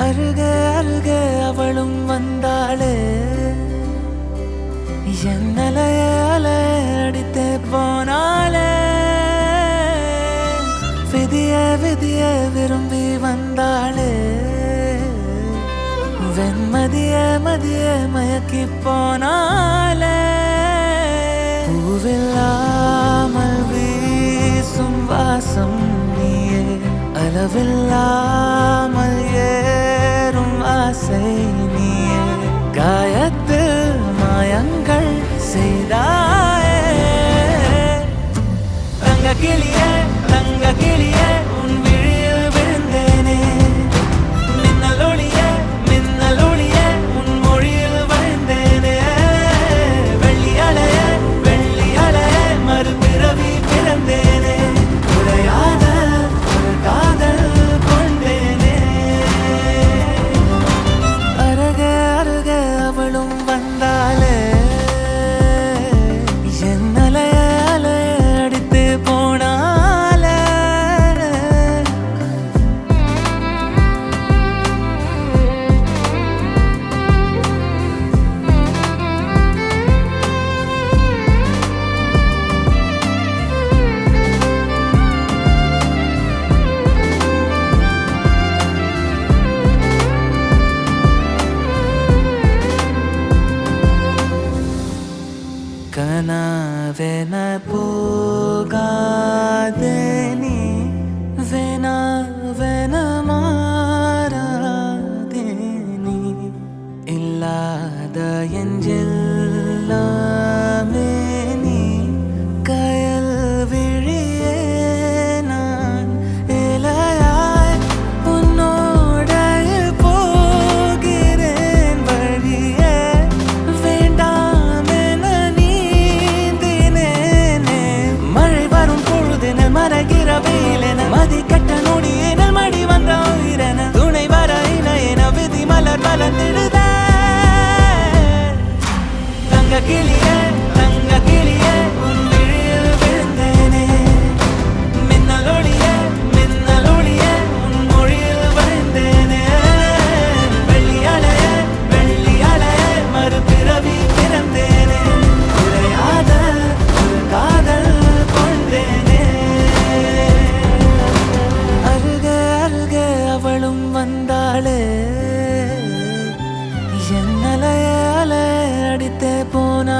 அருகே அருகே அவளும் வந்தாளே என்னலைய அலைய அடித்தே போனாளே விதிய விதிய விரும்பி வந்தாளே வெண்மதிய மதிய மயக்கி போனாளே பூவில்லாமல் வீசும் வாசம் நீயே அளவில்லாமல் ஏறும் ஆசை நீயே காயத்தில் மாயங்கள் செய்தாயே தங்க கிளியே தங்க கிளியே உன் விழியில் விழுந்தேனே மின்னல் ஒளியே உன் மொழியில் வாழ்ந்தேனே வெள்ளி அலையே மறுபிறவி பிறந்தேனே உரையாத ஒரு காதல் கொண்டேனே அருகே அருகே அவளும் வந்தாளே என்னலைய அலைய அடித்து போனாளே கனாவென போகாதே நீ வெனாவென மாறாதே நீ இல்லாத என்றெல்லாமே நீ கயல் விழியே நான் இலையாய் உன்னோடையில் போகிறேன் வழியே வேண்டாம் என நீந்தினேனே மழை வரும் பொழுதினில் மறைகிற வெயிலென மதி கட்ட நொடியினில் மடி வந்த உயிரென துணை வர இணையென விதி மலர் மலர்ந்திடுதே தங்க கிளியே உன் விழியில் விழுந்தேனே மின்னல் ஒளியே உன் மொழியில் வாழ்ந்தேனே வெள்ளி அலையே மறுபிறவி பிறந்தேனே உரையாத ஒரு காதல் கொண்டேனே அருகே அருகே அவளும் வந்தாளே என்னலைய அலைய அடித்தே போனா